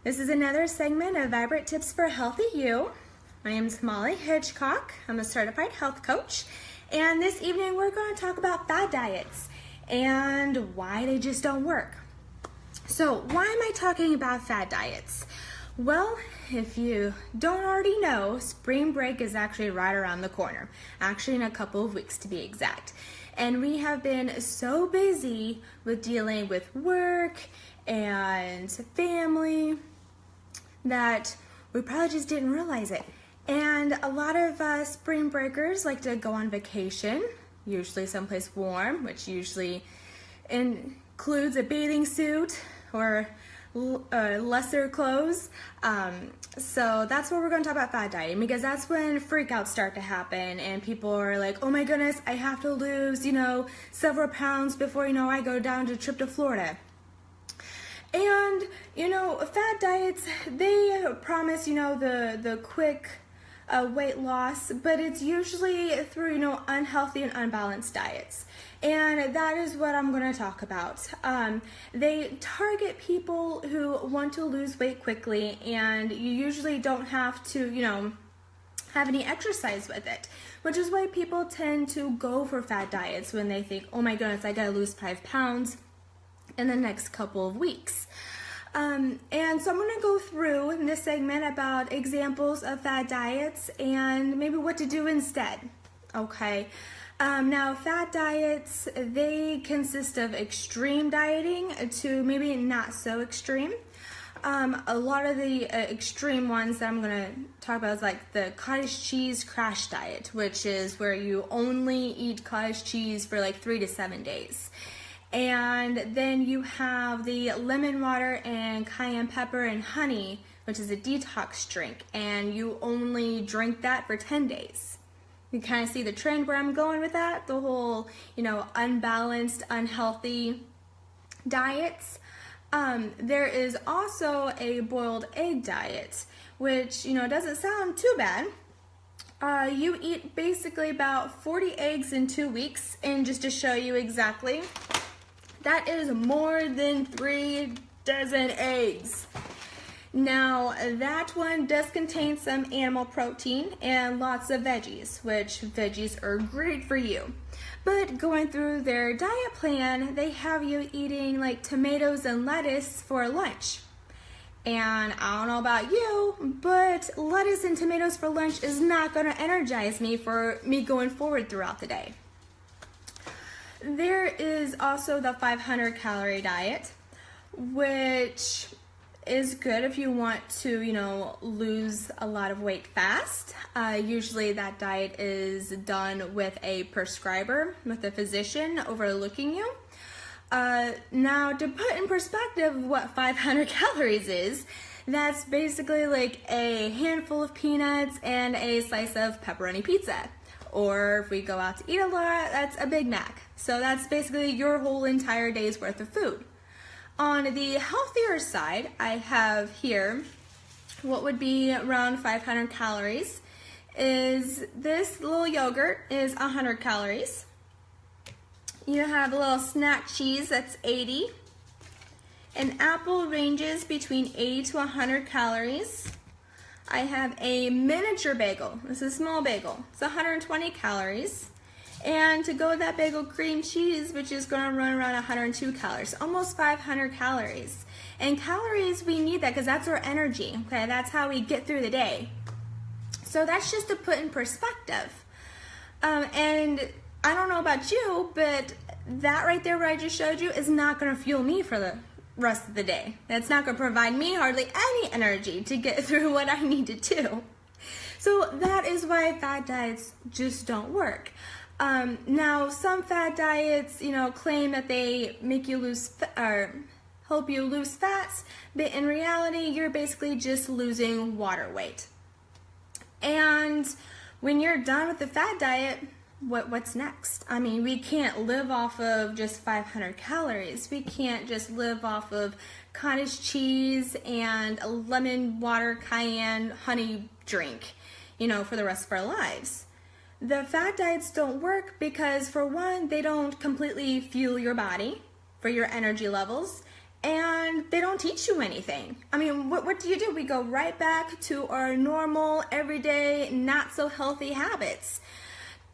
This is another segment of Vibrant Tips for Healthy You. My name is Molly Hitchcock. I'm a certified health coach. And this evening we're going to talk about fad diets and why they just don't work. So why am I talking about fad diets? Well, if you don't already know, spring break is actually right around the corner. Actually in a couple of weeks to be exact. And we have been so busy with dealing with work and family that we probably just didn't realize it. And a lot of spring breakers like to go on vacation, usually someplace warm, which usually includes a bathing suit or lesser clothes. So that's what we're going to talk about fad dieting, because that's when freakouts start to happen and people are like, oh my goodness, I have to lose, several pounds before, I go down to a trip to Florida. And, fad diets, they promise, the quick weight loss, but it's usually through, unhealthy and unbalanced diets. And that is what I'm going to talk about. They target people who want to lose weight quickly, and you usually don't have to, have any exercise with it, which is why people tend to go for fad diets when they think, oh my goodness, I got to lose 5 pounds in the next couple of weeks. And so I'm going to go through in this segment about examples of fad diets and maybe what to do instead. Okay. Now, fad diets, they consist of extreme dieting to maybe not so extreme. A lot of the extreme ones that I'm going to talk about is like the cottage cheese crash diet, which is where you only eat cottage cheese for like 3 to 7 days. And then you have the lemon water and cayenne pepper and honey, which is a detox drink, and you only drink that for 10 days. You kind of see the trend where I'm going with that, the whole, unbalanced, unhealthy diets. There is also a boiled egg diet, which, doesn't sound too bad. You eat basically about 40 eggs in 2 weeks, and just to show you exactly, that is more than 3 dozen eggs. Now, that one does contain some animal protein and lots of veggies, which veggies are great for you. But going through their diet plan, they have you eating like tomatoes and lettuce for lunch. And I don't know about you, but lettuce and tomatoes for lunch is not going to energize me for me going forward throughout the day. There is also the 500 calorie diet, which is good if you want to, lose a lot of weight fast. Usually that diet is done with a prescriber, with a physician overlooking you. Now, to put in perspective what 500 calories is, that's basically like a handful of peanuts and a slice of pepperoni pizza. Or if we go out to eat a lot, that's a Big Mac. So that's basically your whole entire day's worth of food. On the healthier side, I have here what would be around 500 calories. Is this little yogurt is 100 calories. You have a little snack cheese that's 80. An apple ranges between 80 to 100 calories. I have a miniature bagel. This is a small bagel. It's 120 calories. And to go with that bagel, cream cheese, which is going to run around 102 calories, almost 500 calories. And calories, we need that because that's our energy, okay? That's how we get through the day. So that's just to put in perspective. And I don't know about you, but that right there, what I just showed you, is not going to fuel me for the rest of the day. That's not going to provide me hardly any energy to get through what I need to do. So that is why fad diets just don't work. Now, some fad diets, claim that they make you lose or help you lose fats, but in reality, you're basically just losing water weight. And when you're done with the fad diet, what's next? I mean, we can't live off of just 500 calories. We can't just live off of cottage cheese and a lemon water cayenne honey drink, for the rest of our lives. The fad diets don't work because, for one, they don't completely fuel your body for your energy levels, and they don't teach you anything. I mean, what do? We go right back to our normal, everyday, not so healthy habits.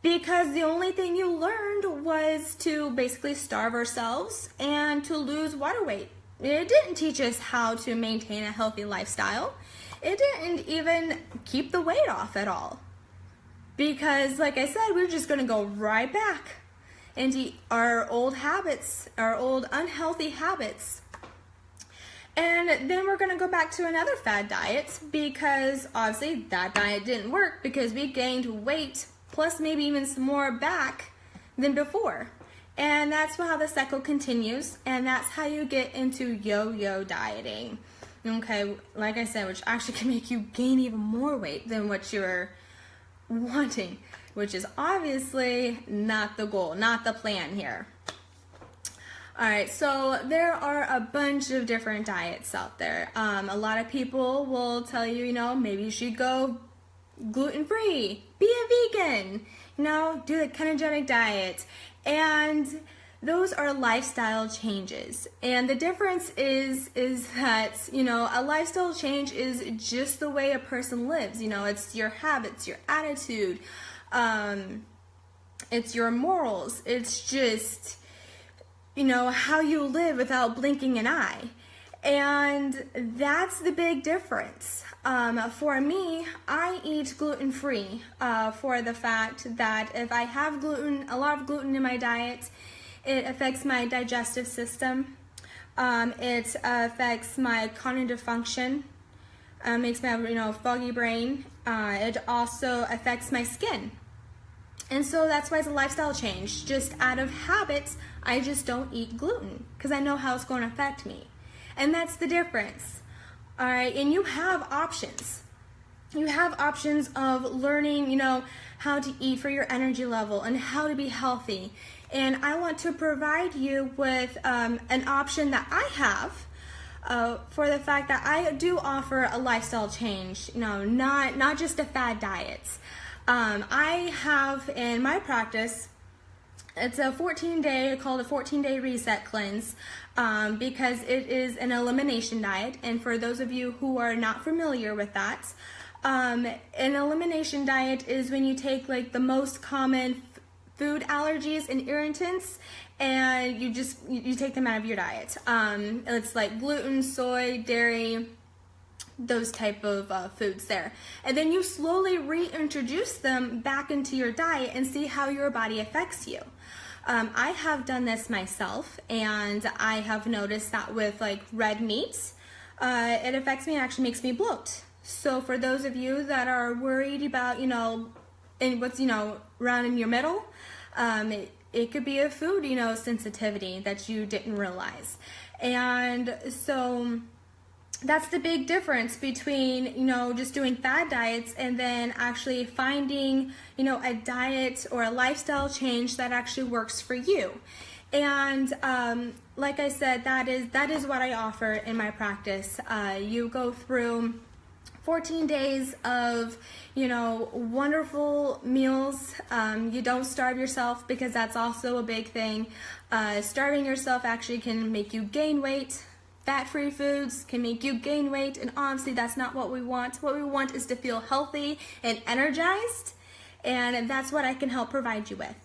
Because the only thing you learned was to basically starve ourselves and to lose water weight. It didn't teach us how to maintain a healthy lifestyle. It didn't even keep the weight off at all. Because, like I said, we're just going to go right back into our old habits, our old unhealthy habits. And then we're going to go back to another fad diet, because obviously that diet didn't work, because we gained weight plus maybe even some more back than before. And that's how the cycle continues, and that's how you get into yo-yo dieting. Okay, like I said, which actually can make you gain even more weight than what you're wanting, which is obviously not the goal, not the plan here. Alright, so there are a bunch of different diets out there. A lot of people will tell you, maybe you should go gluten-free, be a vegan, do the ketogenic diet. And those are lifestyle changes. And the difference is that, a lifestyle change is just the way a person lives. It's your habits, your attitude, it's your morals. It's just, how you live without blinking an eye. And that's the big difference. For me, I eat gluten-free for the fact that if I have a lot of gluten in my diet, it affects my digestive system. It affects my cognitive function. Makes me have, a foggy brain. It also affects my skin. And so that's why it's a lifestyle change. Just out of habit, I just don't eat gluten because I know how it's going to affect me. And that's the difference. All right, and you have options. You have options of learning, how to eat for your energy level and how to be healthy. And I want to provide you with an option that I have for the fact that I do offer a lifestyle change, not just a fad diet. I have in my practice, it's a 14-day, called a 14-day reset cleanse, because it is an elimination diet. And for those of you who are not familiar with that, an elimination diet is when you take like the most common food allergies and irritants and you take them out of your diet. It's like gluten, soy, dairy, those type of foods there. And then you slowly reintroduce them back into your diet and see how your body affects you. I have done this myself, and I have noticed that with like red meat, it affects me and actually makes me bloat. So for those of you that are worried about, and what's, around in your middle, it could be a food, sensitivity that you didn't realize. And so that's the big difference between, just doing fad diets and then actually finding, a diet or a lifestyle change that actually works for you. And like I said, that is what I offer in my practice. You go through 14 days of, wonderful meals. You don't starve yourself, because that's also a big thing. Starving yourself actually can make you gain weight. Fat-free foods can make you gain weight, and honestly, that's not what we want. What we want is to feel healthy and energized, and that's what I can help provide you with.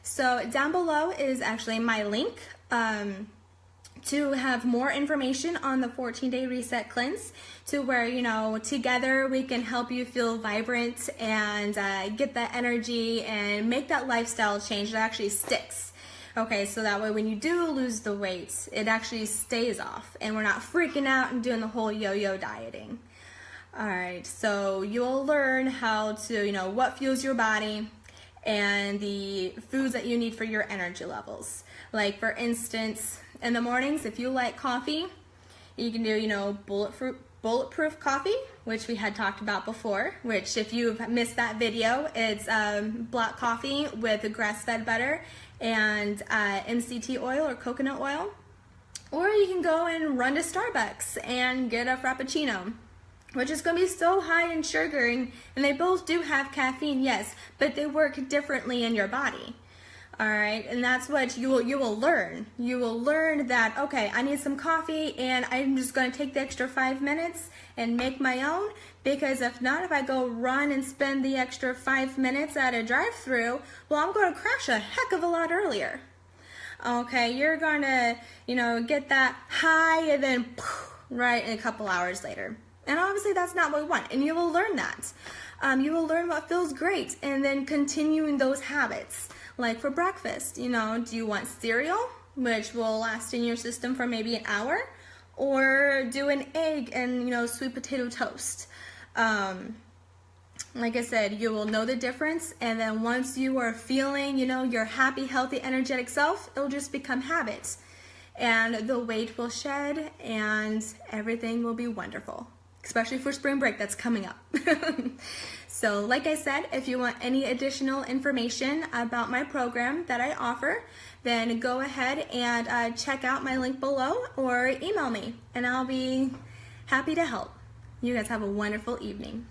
So down below is actually my link to have more information on the 14-day reset cleanse, to where, together we can help you feel vibrant and get that energy and make that lifestyle change that actually sticks. Okay, so that way when you do lose the weight, it actually stays off and we're not freaking out and doing the whole yo-yo dieting. Alright, so you'll learn how to, what fuels your body and the foods that you need for your energy levels. Like for instance, in the mornings, if you like coffee, you can do, bulletproof coffee, which we had talked about before, which if you've missed that video, it's black coffee with grass-fed butter and MCT oil or coconut oil. Or you can go and run to Starbucks and get a Frappuccino, which is going to be so high in sugar, and they both do have caffeine, yes, but they work differently in your body. All right, and that's what you will learn. You will learn that, okay, I need some coffee and I'm just going to take the extra 5 minutes and make my own, because if not, if I go run and spend the extra 5 minutes at a drive-through, well, I'm going to crash a heck of a lot earlier. Okay, you're going to, get that high and then right a couple hours later. And obviously that's not what we want, and you will learn that. You will learn what feels great and then continuing those habits. Like for breakfast, do you want cereal, which will last in your system for maybe an hour, or do an egg and, sweet potato toast? Like I said, you will know the difference, and then once you are feeling, your happy, healthy, energetic self, it'll just become habit. And the weight will shed, and everything will be wonderful, especially for spring break that's coming up. So like I said, if you want any additional information about my program that I offer, then go ahead and check out my link below or email me, and I'll be happy to help. You guys have a wonderful evening.